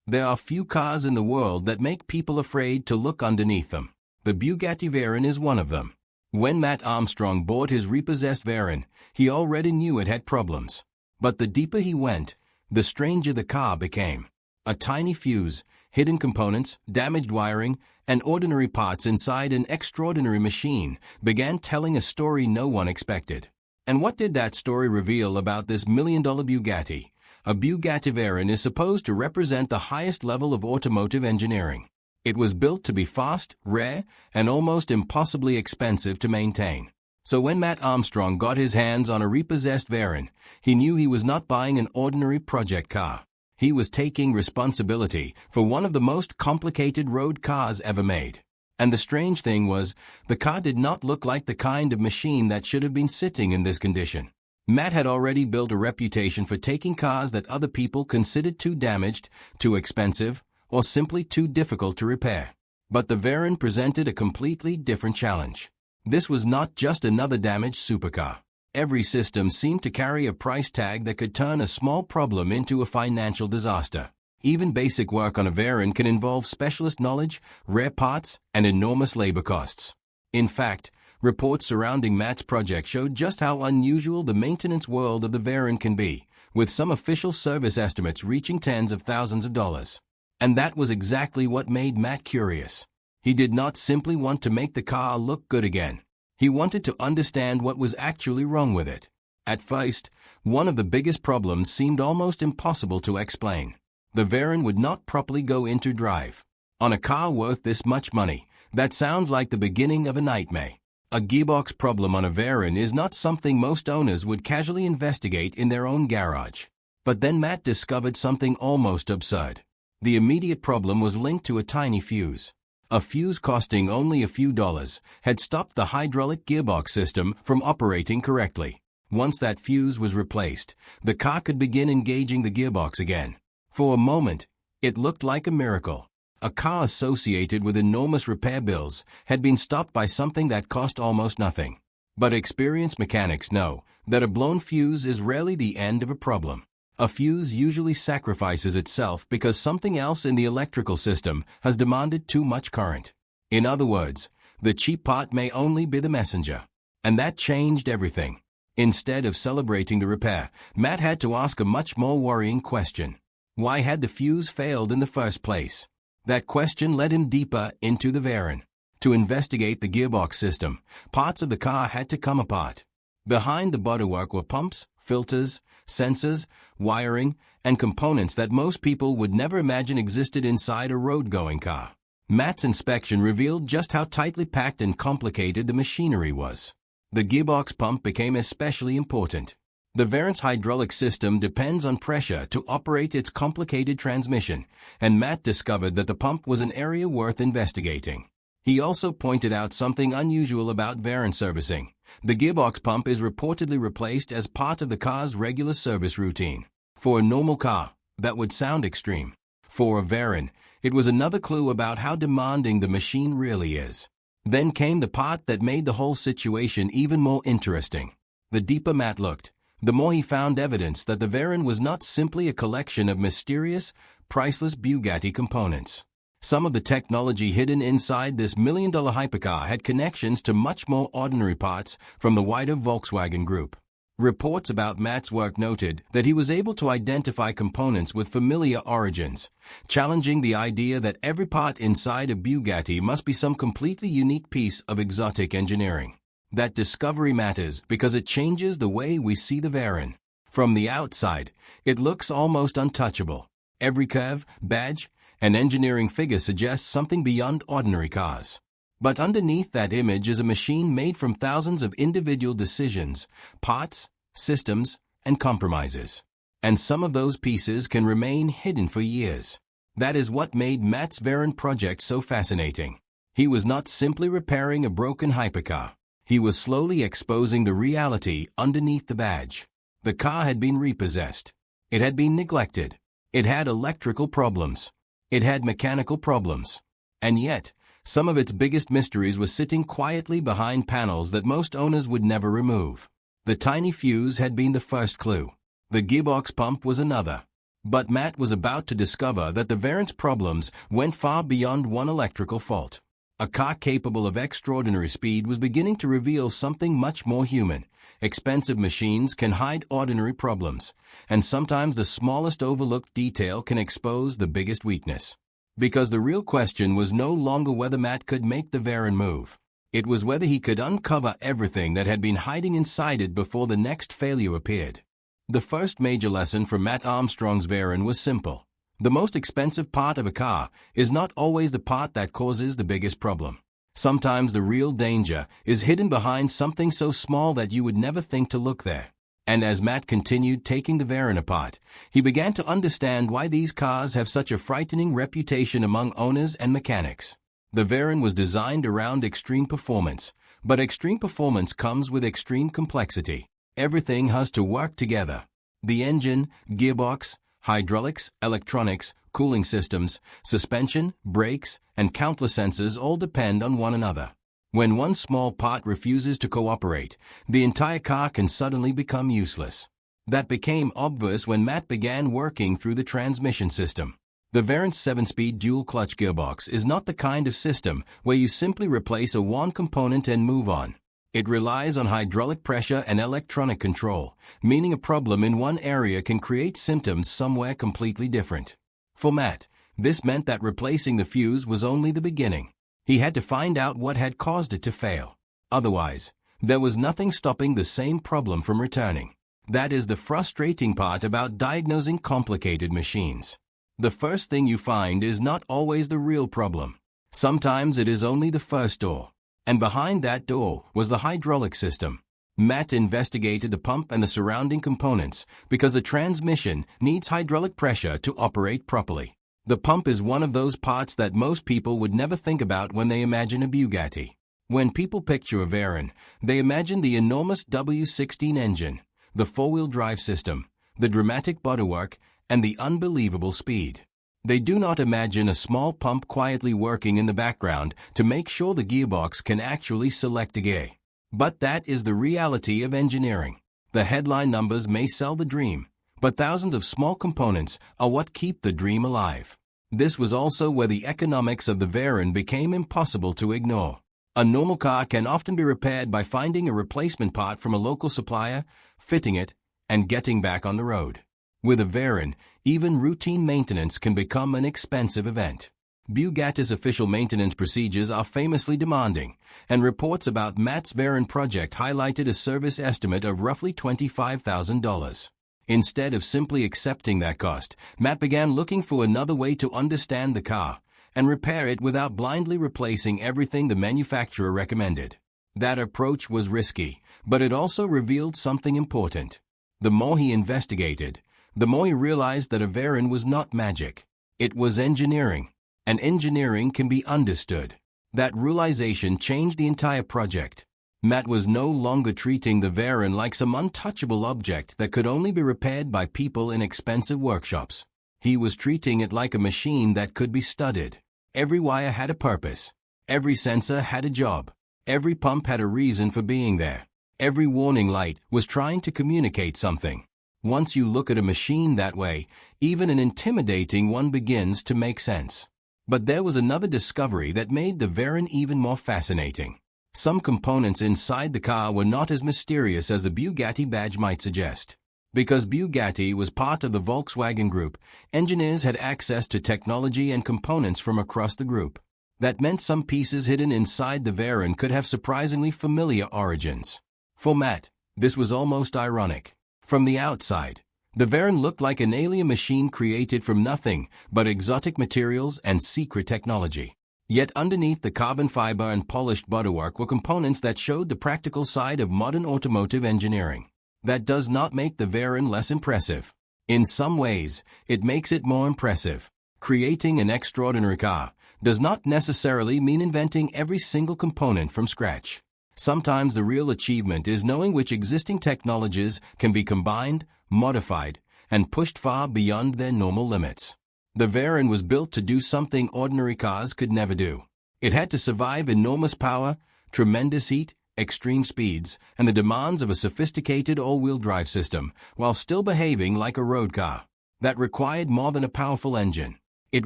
There are few cars in the world that make people afraid to look underneath them. The Bugatti Veyron is one of them. When Matt Armstrong bought his repossessed Veyron, he already knew it had problems. But the deeper he went, the stranger the car became. A tiny fuse, hidden components, damaged wiring, and ordinary parts inside an extraordinary machine began telling a story no one expected. And what did that story reveal about this million-dollar Bugatti? A Bugatti Veyron is supposed to represent the highest level of automotive engineering. It was built to be fast, rare, and almost impossibly expensive to maintain. So when Matt Armstrong got his hands on a repossessed Veyron, he knew he was not buying an ordinary project car. He was taking responsibility for one of the most complicated road cars ever made. And the strange thing was, the car did not look like the kind of machine that should have been sitting in this condition. Matt had already built a reputation for taking cars that other people considered too damaged, too expensive, or simply too difficult to repair. But the Veyron presented a completely different challenge. This was not just another damaged supercar. Every system seemed to carry a price tag that could turn a small problem into a financial disaster. Even basic work on a Veyron can involve specialist knowledge, rare parts, and enormous labor costs. In fact, reports surrounding Matt's project showed just how unusual the maintenance world of the Veyron can be, with some official service estimates reaching tens of thousands of dollars. And that was exactly what made Matt curious. He did not simply want to make the car look good again. He wanted to understand what was actually wrong with it. At first, one of the biggest problems seemed almost impossible to explain. The Veyron would not properly go into drive. On a car worth this much money, that sounds like the beginning of a nightmare. A gearbox problem on a Veyron is not something most owners would casually investigate in their own garage. But then Matt discovered something almost absurd. The immediate problem was linked to a tiny fuse. A fuse costing only a few dollars had stopped the hydraulic gearbox system from operating correctly. Once that fuse was replaced, the car could begin engaging the gearbox again. For a moment, it looked like a miracle. A car associated with enormous repair bills had been stopped by something that cost almost nothing. But experienced mechanics know that a blown fuse is rarely the end of a problem. A fuse usually sacrifices itself because something else in the electrical system has demanded too much current. In other words, the cheap part may only be the messenger. And that changed everything. Instead of celebrating the repair, Matt had to ask a much more worrying question. Why had the fuse failed in the first place? That question led him deeper into the Veyron. To investigate the gearbox system, parts of the car had to come apart. Behind the bodywork were pumps, filters, sensors, wiring, and components that most people would never imagine existed inside a road-going car. Matt's inspection revealed just how tightly packed and complicated the machinery was. The gearbox pump became especially important. The Veyron's hydraulic system depends on pressure to operate its complicated transmission, and Matt discovered that the pump was an area worth investigating. He also pointed out something unusual about Veyron servicing. The gearbox pump is reportedly replaced as part of the car's regular service routine. For a normal car, that would sound extreme. For a Veyron, it was another clue about how demanding the machine really is. Then came the part that made the whole situation even more interesting. The deeper Matt looked, the more he found evidence that the Veyron was not simply a collection of mysterious, priceless Bugatti components. Some of the technology hidden inside this million-dollar hypercar had connections to much more ordinary parts from the wider Volkswagen Group. Reports about Matt's work noted that he was able to identify components with familiar origins, challenging the idea that every part inside a Bugatti must be some completely unique piece of exotic engineering. That discovery matters because it changes the way we see the Veyron. From the outside, it looks almost untouchable. Every curve, badge, and engineering figure suggests something beyond ordinary cars. But underneath that image is a machine made from thousands of individual decisions, parts, systems, and compromises. And some of those pieces can remain hidden for years. That is what made Matt's Veyron project so fascinating. He was not simply repairing a broken hypercar. He was slowly exposing the reality underneath the badge. The car had been repossessed. It had been neglected. It had electrical problems. It had mechanical problems. And yet, some of its biggest mysteries were sitting quietly behind panels that most owners would never remove. The tiny fuse had been the first clue. The gearbox pump was another. But Matt was about to discover that the Veyron's problems went far beyond one electrical fault. A car capable of extraordinary speed was beginning to reveal something much more human. Expensive machines can hide ordinary problems, and sometimes the smallest overlooked detail can expose the biggest weakness. Because the real question was no longer whether Matt could make the Veyron move. It was whether he could uncover everything that had been hiding inside it before the next failure appeared. The first major lesson from Matt Armstrong's Veyron was simple. The most expensive part of a car is not always the part that causes the biggest problem. Sometimes the real danger is hidden behind something so small that you would never think to look there. And as Matt continued taking the Veyron apart, he began to understand why these cars have such a frightening reputation among owners and mechanics. The Veyron was designed around extreme performance, but extreme performance comes with extreme complexity. Everything has to work together. The engine, gearbox, hydraulics, electronics, cooling systems, suspension, brakes, and countless sensors all depend on one another. When one small part refuses to cooperate, the entire car can suddenly become useless. That became obvious when Matt began working through the transmission system. The Veyron's 7-speed dual-clutch gearbox is not the kind of system where you simply replace a one component and move on. It relies on hydraulic pressure and electronic control, meaning a problem in one area can create symptoms somewhere completely different. For Matt, this meant that replacing the fuse was only the beginning. He had to find out what had caused it to fail. Otherwise, there was nothing stopping the same problem from returning. That is the frustrating part about diagnosing complicated machines. The first thing you find is not always the real problem. Sometimes it is only the first door. And behind that door was the hydraulic system. Matt investigated the pump and the surrounding components because the transmission needs hydraulic pressure to operate properly. The pump is one of those parts that most people would never think about when they imagine a Bugatti. When people picture a Veyron, they imagine the enormous W16 engine, the four-wheel drive system, the dramatic bodywork, and the unbelievable speed. They do not imagine a small pump quietly working in the background to make sure the gearbox can actually select a gear. But that is the reality of engineering. The headline numbers may sell the dream, but thousands of small components are what keep the dream alive. This was also where the economics of the Veyron became impossible to ignore. A normal car can often be repaired by finding a replacement part from a local supplier, fitting it, and getting back on the road. With a Veyron, even routine maintenance can become an expensive event. Bugatti's official maintenance procedures are famously demanding, and reports about Matt's Veyron project highlighted a service estimate of roughly $25,000. Instead of simply accepting that cost, Matt began looking for another way to understand the car and repair it without blindly replacing everything the manufacturer recommended. That approach was risky, but it also revealed something important. The more he investigated, the more he realized that a Veyron was not magic. It was engineering, and engineering can be understood. That realization changed the entire project. Matt was no longer treating the Veyron like some untouchable object that could only be repaired by people in expensive workshops. He was treating it like a machine that could be studied. Every wire had a purpose. Every sensor had a job. Every pump had a reason for being there. Every warning light was trying to communicate something. Once you look at a machine that way, even an intimidating one begins to make sense. But there was another discovery that made the Veyron even more fascinating. Some components inside the car were not as mysterious as the Bugatti badge might suggest. Because Bugatti was part of the Volkswagen Group, engineers had access to technology and components from across the group. That meant some pieces hidden inside the Veyron could have surprisingly familiar origins. For Matt, this was almost ironic. From the outside, the Veyron looked like an alien machine created from nothing but exotic materials and secret technology. Yet underneath the carbon fiber and polished bodywork were components that showed the practical side of modern automotive engineering. That does not make the Veyron less impressive. In some ways, it makes it more impressive. Creating an extraordinary car does not necessarily mean inventing every single component from scratch. Sometimes the real achievement is knowing which existing technologies can be combined, modified, and pushed far beyond their normal limits. The Veyron was built to do something ordinary cars could never do. It had to survive enormous power, tremendous heat, extreme speeds, and the demands of a sophisticated all-wheel drive system, while still behaving like a road car. That required more than a powerful engine. It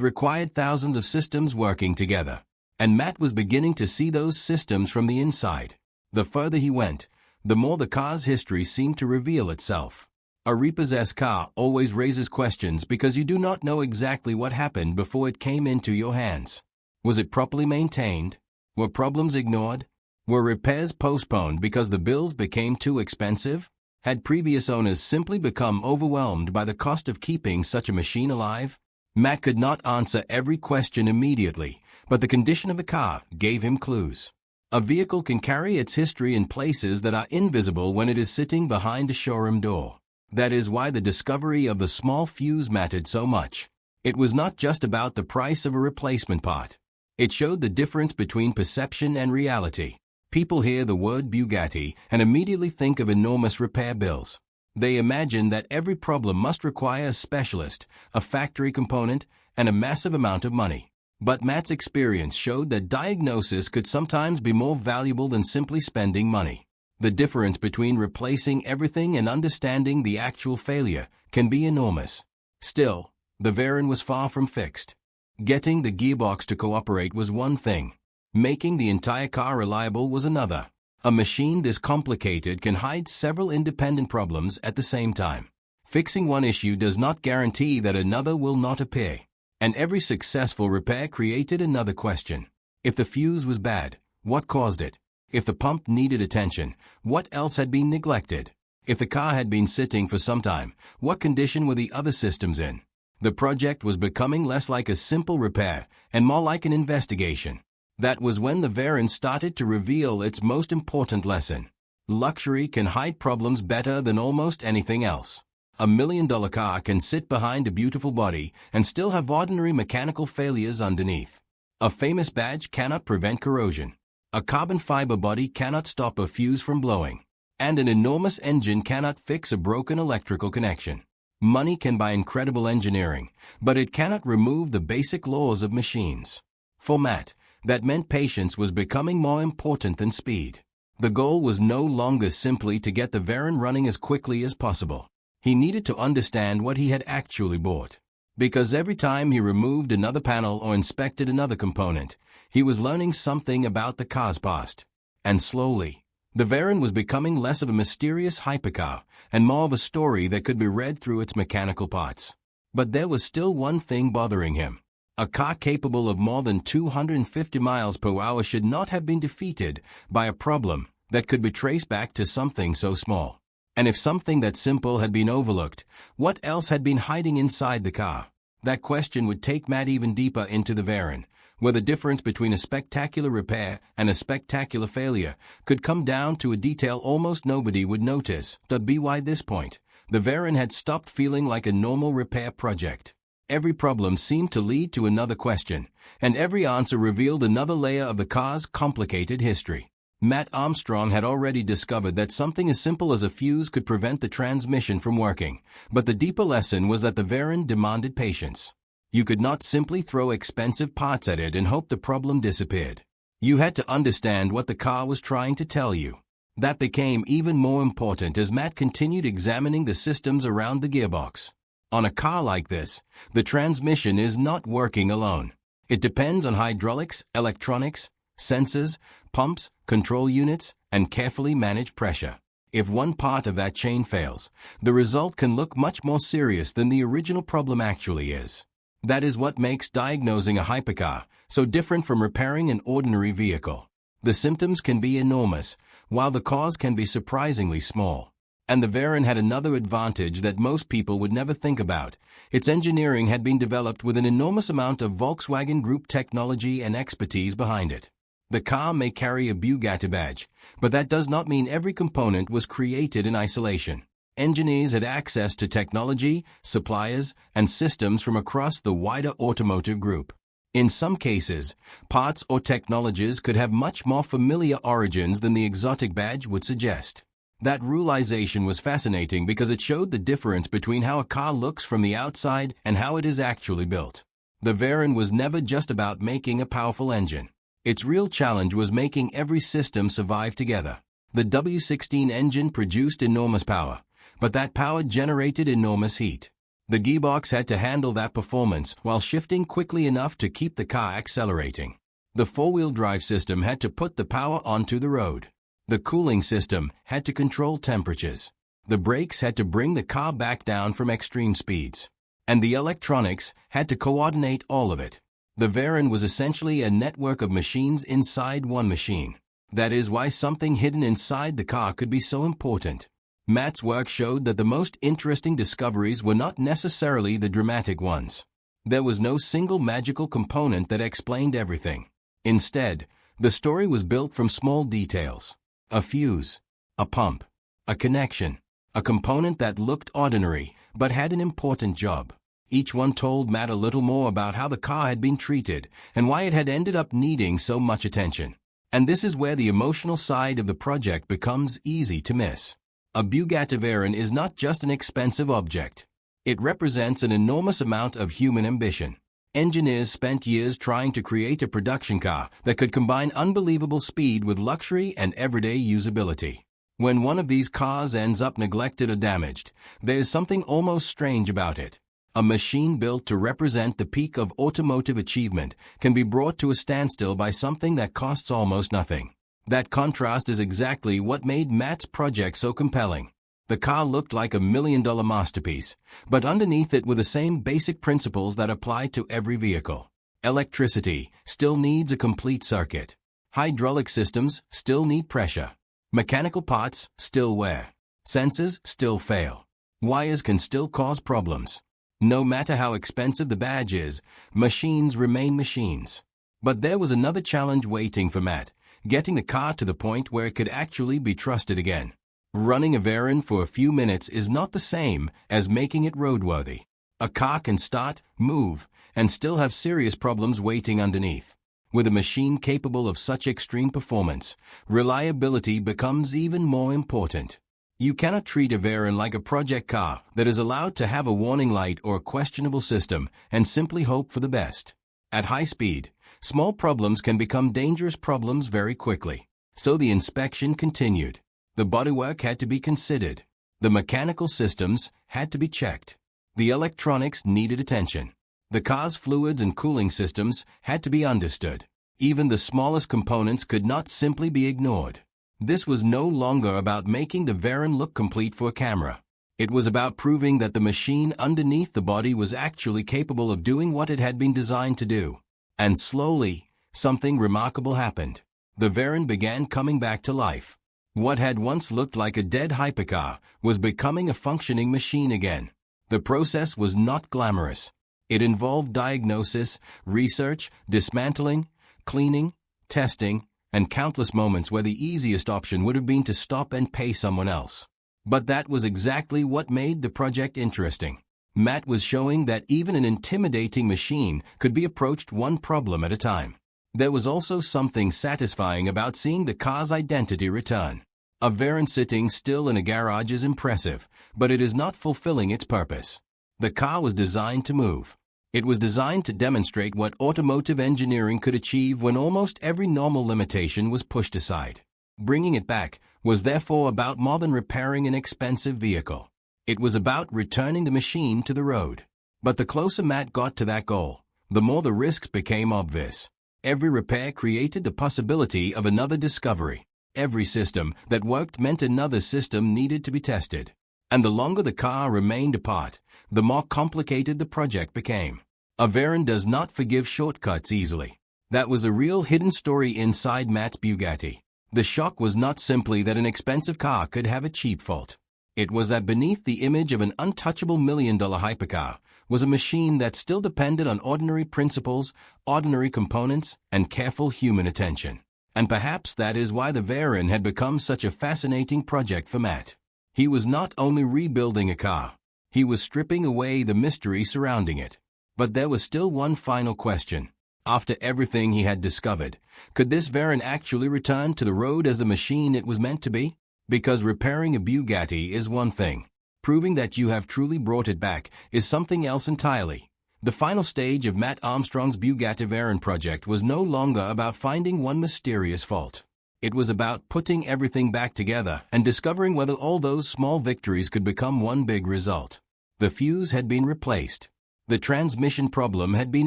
required thousands of systems working together. And Matt was beginning to see those systems from the inside. The further he went, the more the car's history seemed to reveal itself. A repossessed car always raises questions because you do not know exactly what happened before it came into your hands. Was it properly maintained? Were problems ignored? Were repairs postponed because the bills became too expensive? Had previous owners simply become overwhelmed by the cost of keeping such a machine alive? Matt could not answer every question immediately, but the condition of the car gave him clues. A vehicle can carry its history in places that are invisible when it is sitting behind a showroom door. That is why the discovery of the small fuse mattered so much. It was not just about the price of a replacement part. It showed the difference between perception and reality. People hear the word Bugatti and immediately think of enormous repair bills. They imagine that every problem must require a specialist, a factory component, and a massive amount of money. But Matt's experience showed that diagnosis could sometimes be more valuable than simply spending money. The difference between replacing everything and understanding the actual failure can be enormous. Still, the Veyron was far from fixed. Getting the gearbox to cooperate was one thing. Making the entire car reliable was another. A machine this complicated can hide several independent problems at the same time. Fixing one issue does not guarantee that another will not appear. And every successful repair created another question. If the fuse was bad, what caused it? If the pump needed attention, what else had been neglected? If the car had been sitting for some time, what condition were the other systems in? The project was becoming less like a simple repair and more like an investigation. That was when the Veyron started to reveal its most important lesson. Luxury can hide problems better than almost anything else. $1 million car can sit behind a beautiful body and still have ordinary mechanical failures underneath. A famous badge cannot prevent corrosion. A carbon fiber body cannot stop a fuse from blowing. And an enormous engine cannot fix a broken electrical connection. Money can buy incredible engineering, but it cannot remove the basic laws of machines. For Matt, that meant patience was becoming more important than speed. The goal was no longer simply to get the Veyron running as quickly as possible. He needed to understand what he had actually bought. Because every time he removed another panel or inspected another component, he was learning something about the car's past. And slowly, the Veyron was becoming less of a mysterious hypercar and more of a story that could be read through its mechanical parts. But there was still one thing bothering him. A car capable of more than 250 miles per hour should not have been defeated by a problem that could be traced back to something so small. And if something that simple had been overlooked, what else had been hiding inside the car? That question would take Matt even deeper into the Veyron, where the difference between a spectacular repair and a spectacular failure could come down to a detail almost nobody would notice. By this point, the Veyron had stopped feeling like a normal repair project. Every problem seemed to lead to another question, and every answer revealed another layer of the car's complicated history. Matt Armstrong had already discovered that something as simple as a fuse could prevent the transmission from working, but the deeper lesson was that the Veyron demanded patience. You could not simply throw expensive parts at it and hope the problem disappeared. You had to understand what the car was trying to tell you. That became even more important as Matt continued examining the systems around the gearbox. On a car like this, the transmission is not working alone. It depends on hydraulics, electronics, sensors, pumps, control units, and carefully managed pressure. If one part of that chain fails, the result can look much more serious than the original problem actually is. That is what makes diagnosing a hypercar so different from repairing an ordinary vehicle. The symptoms can be enormous, while the cause can be surprisingly small. And the Veyron had another advantage that most people would never think about. Its engineering had been developed with an enormous amount of Volkswagen Group technology and expertise behind it. The car may carry a Bugatti badge, but that does not mean every component was created in isolation. Engineers had access to technology, suppliers, and systems from across the wider automotive group. In some cases, parts or technologies could have much more familiar origins than the exotic badge would suggest. That realization was fascinating because it showed the difference between how a car looks from the outside and how it is actually built. The Veyron was never just about making a powerful engine. Its real challenge was making every system survive together. The W16 engine produced enormous power, but that power generated enormous heat. The gearbox had to handle that performance while shifting quickly enough to keep the car accelerating. The four-wheel drive system had to put the power onto the road. The cooling system had to control temperatures. The brakes had to bring the car back down from extreme speeds. And the electronics had to coordinate all of it. The Veyron was essentially a network of machines inside one machine. That is why something hidden inside the car could be so important. Matt's work showed that the most interesting discoveries were not necessarily the dramatic ones. There was no single magical component that explained everything. Instead, the story was built from small details. A fuse, a pump, a connection, a component that looked ordinary but had an important job. Each one told Matt a little more about how the car had been treated and why it had ended up needing so much attention. And this is where the emotional side of the project becomes easy to miss. A Bugatti Veyron is not just an expensive object. It represents an enormous amount of human ambition. Engineers spent years trying to create a production car that could combine unbelievable speed with luxury and everyday usability. When one of these cars ends up neglected or damaged, there's something almost strange about it. A machine built to represent the peak of automotive achievement can be brought to a standstill by something that costs almost nothing. That contrast is exactly what made Matt's project so compelling. The car looked like $1 million masterpiece, but underneath it were the same basic principles that apply to every vehicle. Electricity still needs a complete circuit. Hydraulic systems still need pressure. Mechanical parts still wear. Sensors still fail. Wires can still cause problems. No matter how expensive the badge is, machines remain machines. But there was another challenge waiting for Matt, getting the car to the point where it could actually be trusted again. Running a Veyron for a few minutes is not the same as making it roadworthy. A car can start, move, and still have serious problems waiting underneath. With a machine capable of such extreme performance, reliability becomes even more important. You cannot treat a Veyron like a project car that is allowed to have a warning light or a questionable system and simply hope for the best. At high speed, small problems can become dangerous problems very quickly. So the inspection continued. The bodywork had to be considered. The mechanical systems had to be checked. The electronics needed attention. The car's fluids and cooling systems had to be understood. Even the smallest components could not simply be ignored. This was no longer about making the Veyron look complete for a camera. It was about proving that the machine underneath the body was actually capable of doing what it had been designed to do. And slowly, something remarkable happened. The Veyron began coming back to life. What had once looked like a dead hypercar was becoming a functioning machine again. The process was not glamorous. It involved diagnosis, research, dismantling, cleaning, testing, and countless moments where the easiest option would have been to stop and pay someone else. But that was exactly what made the project interesting. Matt was showing that even an intimidating machine could be approached one problem at a time. There was also something satisfying about seeing the car's identity return. A Veyron sitting still in a garage is impressive, but it is not fulfilling its purpose. The car was designed to move. It was designed to demonstrate what automotive engineering could achieve when almost every normal limitation was pushed aside. Bringing it back was therefore about more than repairing an expensive vehicle. It was about returning the machine to the road. But the closer Matt got to that goal, the more the risks became obvious. Every repair created the possibility of another discovery. Every system that worked meant another system needed to be tested. And the longer the car remained apart, the more complicated the project became. A Veyron does not forgive shortcuts easily. That was a real hidden story inside Matt's Bugatti. The shock was not simply that an expensive car could have a cheap fault. It was that beneath the image of an untouchable million-dollar hypercar was a machine that still depended on ordinary principles, ordinary components, and careful human attention. And perhaps that is why the Veyron had become such a fascinating project for Matt. He was not only rebuilding a car, he was stripping away the mystery surrounding it. But there was still one final question. After everything he had discovered, could this Veyron actually return to the road as the machine it was meant to be? Because repairing a Bugatti is one thing. Proving that you have truly brought it back is something else entirely. The final stage of Matt Armstrong's Bugatti Veyron project was no longer about finding one mysterious fault. It was about putting everything back together and discovering whether all those small victories could become one big result. The fuse had been replaced. The transmission problem had been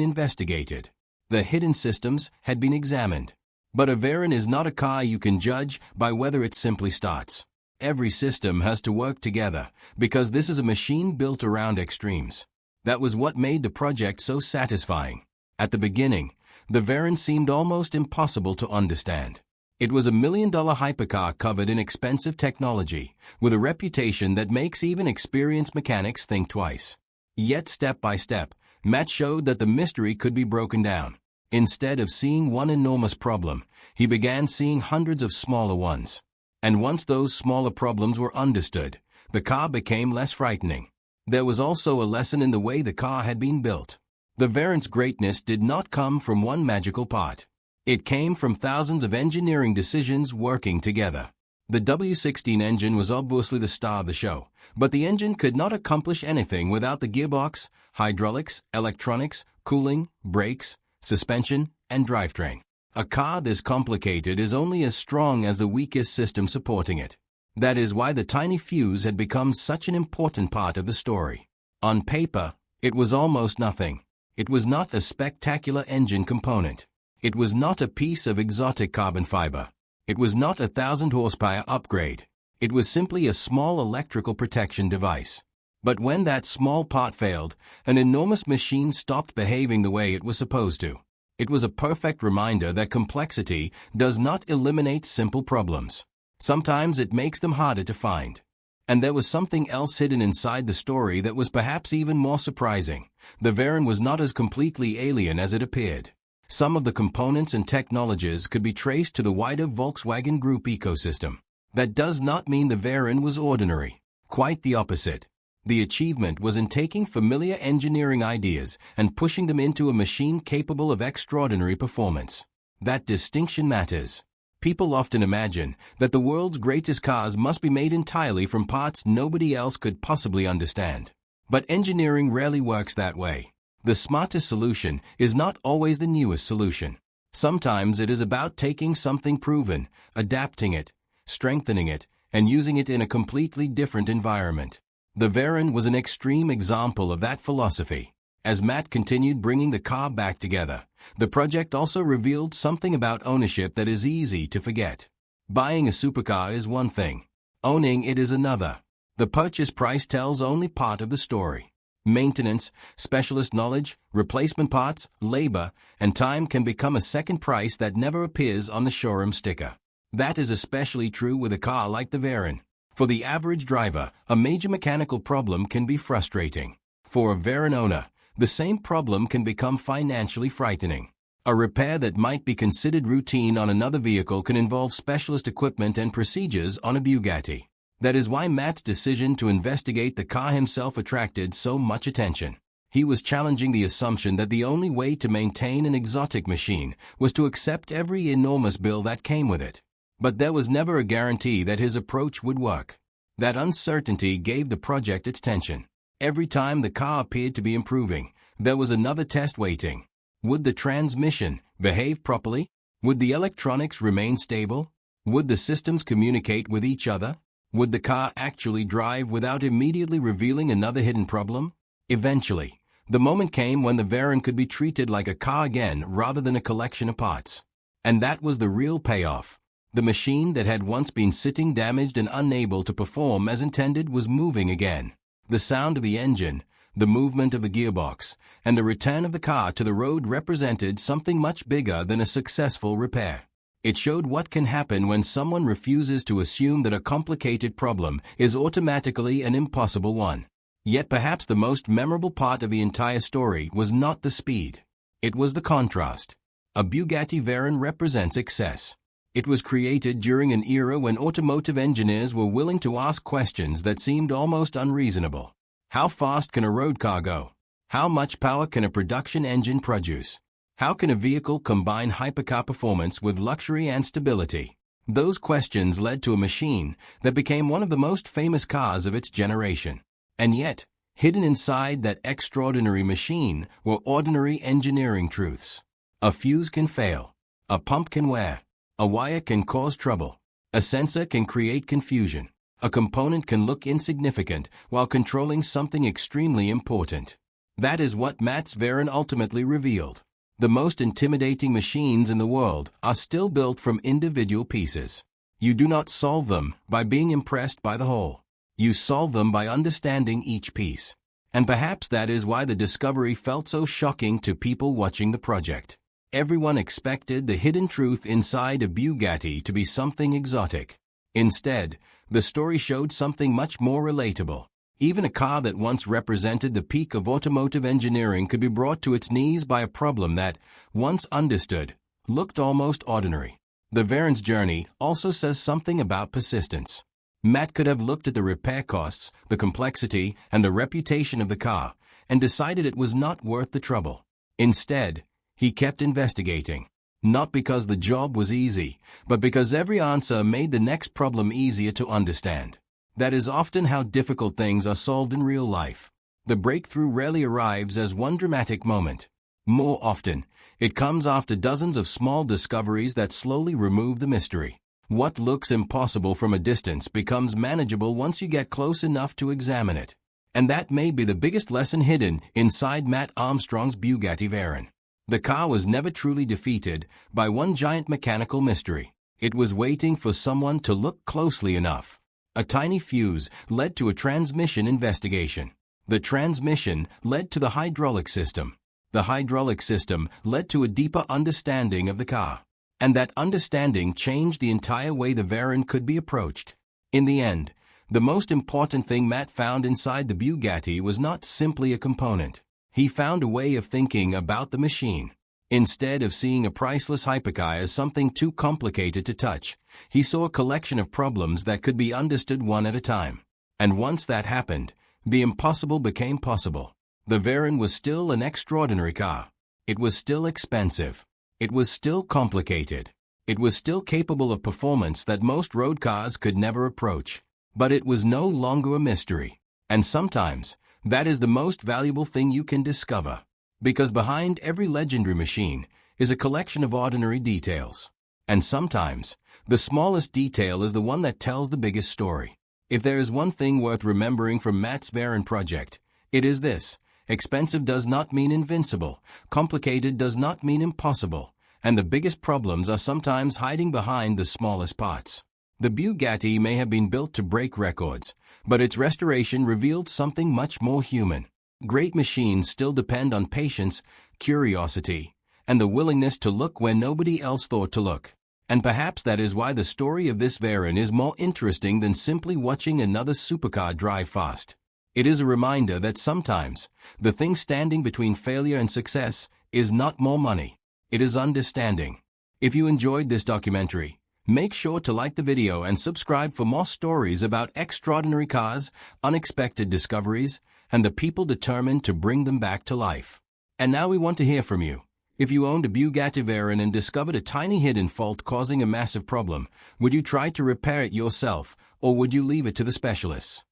investigated. The hidden systems had been examined. But a Veyron is not a car you can judge by whether it simply starts. Every system has to work together, because this is a machine built around extremes. That was what made the project so satisfying. At the beginning, the Veyron seemed almost impossible to understand. It was a million-dollar hypercar covered in expensive technology, with a reputation that makes even experienced mechanics think twice. Yet step by step, Matt showed that the mystery could be broken down. Instead of seeing one enormous problem, he began seeing hundreds of smaller ones. And once those smaller problems were understood, the car became less frightening. There was also a lesson in the way the car had been built. The Veyron's greatness did not come from one magical part. It came from thousands of engineering decisions working together. The W16 engine was obviously the star of the show, but the engine could not accomplish anything without the gearbox, hydraulics, electronics, cooling, brakes, suspension, and drivetrain. A car this complicated is only as strong as the weakest system supporting it. That is why the tiny fuse had become such an important part of the story. On paper, it was almost nothing. It was not a spectacular engine component. It was not a piece of exotic carbon fiber. It was not a 1,000-horsepower upgrade. It was simply a small electrical protection device. But when that small part failed, an enormous machine stopped behaving the way it was supposed to. It was a perfect reminder that complexity does not eliminate simple problems. Sometimes it makes them harder to find. And there was something else hidden inside the story that was perhaps even more surprising. The Veyron was not as completely alien as it appeared. Some of the components and technologies could be traced to the wider Volkswagen Group ecosystem. That does not mean the Veyron was ordinary. Quite the opposite. The achievement was in taking familiar engineering ideas and pushing them into a machine capable of extraordinary performance. That distinction matters. People often imagine that the world's greatest cars must be made entirely from parts nobody else could possibly understand. But engineering rarely works that way. The smartest solution is not always the newest solution. Sometimes it is about taking something proven, adapting it, strengthening it, and using it in a completely different environment. The Veyron was an extreme example of that philosophy. As Matt continued bringing the car back together, the project also revealed something about ownership that is easy to forget. Buying a supercar is one thing. Owning it is another. The purchase price tells only part of the story. Maintenance, specialist knowledge, replacement parts, labor, and time can become a second price that never appears on the showroom sticker. That is especially true with a car like the Veyron. For the average driver, a major mechanical problem can be frustrating. For a Veyron owner, the same problem can become financially frightening. A repair that might be considered routine on another vehicle can involve specialist equipment and procedures on a Bugatti. That is why Matt's decision to investigate the car himself attracted so much attention. He was challenging the assumption that the only way to maintain an exotic machine was to accept every enormous bill that came with it. But there was never a guarantee that his approach would work. That uncertainty gave the project its tension. Every time the car appeared to be improving, there was another test waiting. Would the transmission behave properly? Would the electronics remain stable? Would the systems communicate with each other? Would the car actually drive without immediately revealing another hidden problem? Eventually, the moment came when the Veyron could be treated like a car again rather than a collection of parts. And that was the real payoff. The machine that had once been sitting damaged and unable to perform as intended was moving again. The sound of the engine, the movement of the gearbox, and the return of the car to the road represented something much bigger than a successful repair. It showed what can happen when someone refuses to assume that a complicated problem is automatically an impossible one. Yet perhaps the most memorable part of the entire story was not the speed. It was the contrast. A Bugatti Veyron represents excess. It was created during an era when automotive engineers were willing to ask questions that seemed almost unreasonable. How fast can a road car go? How much power can a production engine produce? How can a vehicle combine hypercar performance with luxury and stability? Those questions led to a machine that became one of the most famous cars of its generation. And yet, hidden inside that extraordinary machine were ordinary engineering truths. A fuse can fail. A pump can wear. A wire can cause trouble. A sensor can create confusion. A component can look insignificant while controlling something extremely important. That is what Mats Veyron ultimately revealed. The most intimidating machines in the world are still built from individual pieces. You do not solve them by being impressed by the whole. You solve them by understanding each piece. And perhaps that is why the discovery felt so shocking to people watching the project. Everyone expected the hidden truth inside a Bugatti to be something exotic. Instead, the story showed something much more relatable. Even a car that once represented the peak of automotive engineering could be brought to its knees by a problem that, once understood, looked almost ordinary. The Veyron's journey also says something about persistence. Matt could have looked at the repair costs, the complexity, and the reputation of the car, and decided it was not worth the trouble. Instead, he kept investigating. Not because the job was easy, but because every answer made the next problem easier to understand. That is often how difficult things are solved in real life. The breakthrough rarely arrives as one dramatic moment. More often, it comes after dozens of small discoveries that slowly remove the mystery. What looks impossible from a distance becomes manageable once you get close enough to examine it. And that may be the biggest lesson hidden inside Matt Armstrong's Bugatti Veyron. The car was never truly defeated by one giant mechanical mystery. It was waiting for someone to look closely enough. A tiny fuse led to a transmission investigation. The transmission led to the hydraulic system. The hydraulic system led to a deeper understanding of the car. And that understanding changed the entire way the Veyron could be approached. In the end, the most important thing Matt found inside the Bugatti was not simply a component. He found a way of thinking about the machine. Instead of seeing a priceless hypercar as something too complicated to touch, he saw a collection of problems that could be understood one at a time. And once that happened, the impossible became possible. The Veyron was still an extraordinary car. It was still expensive. It was still complicated. It was still capable of performance that most road cars could never approach. But it was no longer a mystery. And sometimes, that is the most valuable thing you can discover. Because behind every legendary machine is a collection of ordinary details. And sometimes, the smallest detail is the one that tells the biggest story. If there is one thing worth remembering from Matt's Veyron project, it is this: expensive does not mean invincible, complicated does not mean impossible, and the biggest problems are sometimes hiding behind the smallest parts. The Bugatti may have been built to break records, but its restoration revealed something much more human. Great machines still depend on patience, curiosity, and the willingness to look where nobody else thought to look. And perhaps that is why the story of this Veyron is more interesting than simply watching another supercar drive fast. It is a reminder that sometimes, the thing standing between failure and success is not more money. It is understanding. If you enjoyed this documentary, make sure to like the video and subscribe for more stories about extraordinary cars, unexpected discoveries, and the people determined to bring them back to life. And now we want to hear from you. If you owned a Bugatti Veyron and discovered a tiny hidden fault causing a massive problem, would you try to repair it yourself, or would you leave it to the specialists?